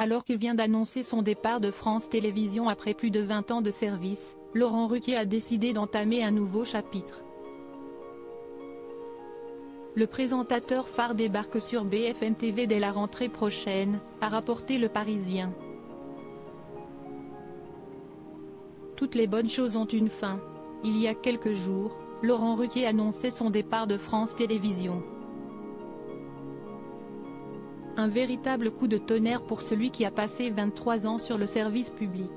Alors qu'il vient d'annoncer son départ de France Télévisions après plus de 20 ans de service, Laurent Ruquier a décidé d'entamer un nouveau chapitre. Le présentateur phare débarque sur BFM TV dès la rentrée prochaine, a rapporté Le Parisien. Toutes les bonnes choses ont une fin. Il y a quelques jours, Laurent Ruquier annonçait son départ de France Télévisions. Un véritable coup de tonnerre pour celui qui a passé 23 ans sur le service public.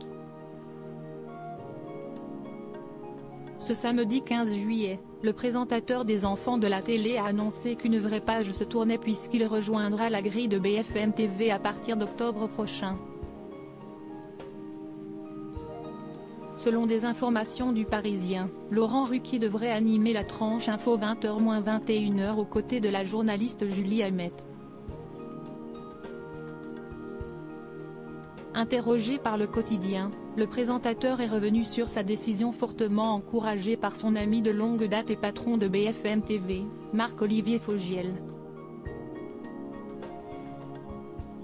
Ce samedi 15 juillet, le présentateur des enfants de la télé a annoncé qu'une vraie page se tournait puisqu'il rejoindra la grille de BFM TV à partir d'octobre prochain. Selon des informations du Parisien, Laurent Ruquier devrait animer la tranche info 20h-21h aux côtés de la journaliste Julie Hamet. Interrogé par Le Quotidien, le présentateur est revenu sur sa décision fortement encouragé par son ami de longue date et patron de BFM TV, Marc-Olivier Fogiel.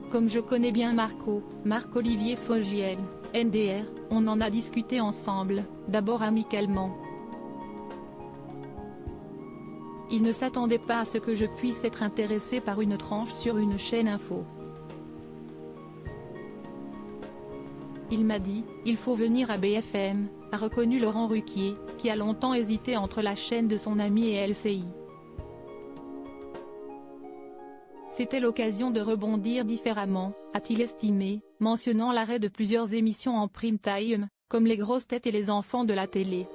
Comme je connais bien Marc-Olivier Fogiel, NDR, on en a discuté ensemble, d'abord amicalement. Il ne s'attendait pas à ce que je puisse être intéressé par une tranche sur une chaîne info. Il m'a dit, il faut venir à BFM, a reconnu Laurent Ruquier, qui a longtemps hésité entre la chaîne de son ami et LCI. C'était l'occasion de rebondir différemment, a-t-il estimé, mentionnant l'arrêt de plusieurs émissions en prime time, comme Les Grosses Têtes et Les Enfants de la télé.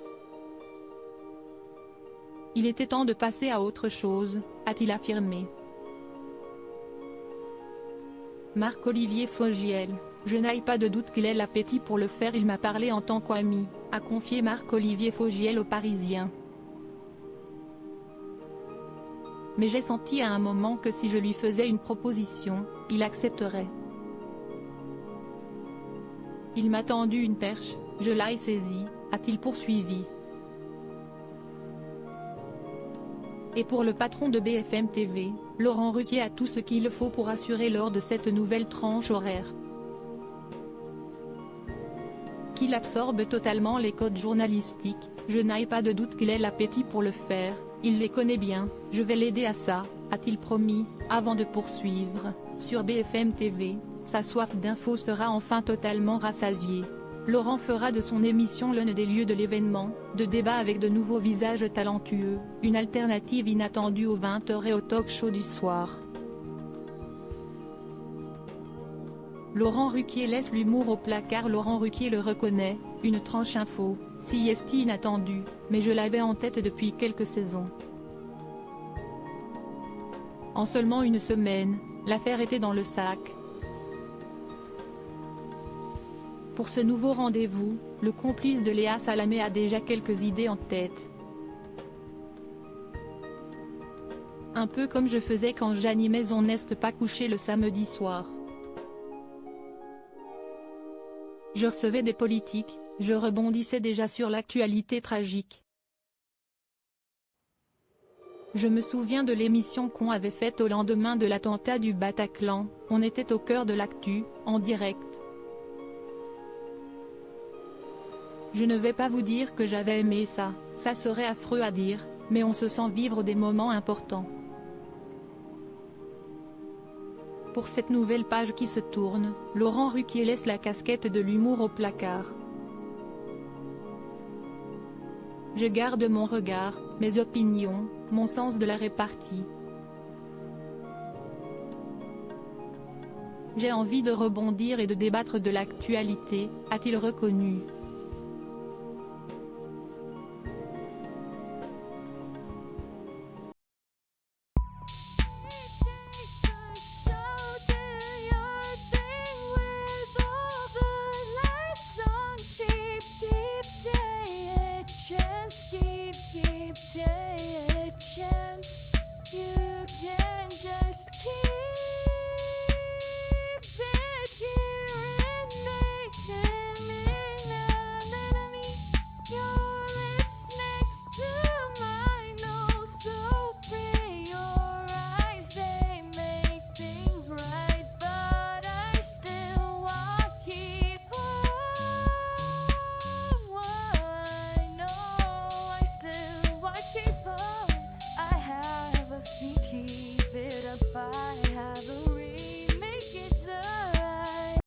Il était temps de passer à autre chose, a-t-il affirmé. Marc-Olivier Fogiel, je n'ai pas de doute qu'il ait l'appétit pour le faire, il m'a parlé en tant qu'ami, a confié Marc-Olivier Fogiel au Parisien. Mais j'ai senti à un moment que si je lui faisais une proposition, il accepterait. Il m'a tendu une perche, je l'ai saisie, a-t-il poursuivi. Et pour le patron de BFM TV, Laurent Ruquier a tout ce qu'il faut pour assurer lors de cette nouvelle tranche horaire. Qu'il absorbe totalement les codes journalistiques, je n'ai pas de doute qu'il ait l'appétit pour le faire, il les connaît bien, je vais l'aider à ça, a-t-il promis, avant de poursuivre, sur BFM TV, sa soif d'info sera enfin totalement rassasiée. Laurent fera de son émission l'un des lieux de l'événement, de débat avec de nouveaux visages talentueux, une alternative inattendue aux 20h et au talk-show du soir. Laurent Ruquier laisse l'humour au placard. Laurent Ruquier le reconnaît, une tranche info, si est inattendue, mais je l'avais en tête depuis quelques saisons. En seulement une semaine, l'affaire était dans le sac. Pour ce nouveau rendez-vous, le complice de Léa Salamé a déjà quelques idées en tête. Un peu comme je faisais quand j'animais On n'est pas couché le samedi soir. Je recevais des politiques, je rebondissais déjà sur l'actualité tragique. Je me souviens de l'émission qu'on avait faite au lendemain de l'attentat du Bataclan, on était au cœur de l'actu, en direct. Je ne vais pas vous dire que j'avais aimé ça, ça serait affreux à dire, mais on se sent vivre des moments importants. Pour cette nouvelle page qui se tourne, Laurent Ruquier laisse la casquette de l'humour au placard. Je garde mon regard, mes opinions, mon sens de la répartie. J'ai envie de rebondir et de débattre de l'actualité, a-t-il reconnu.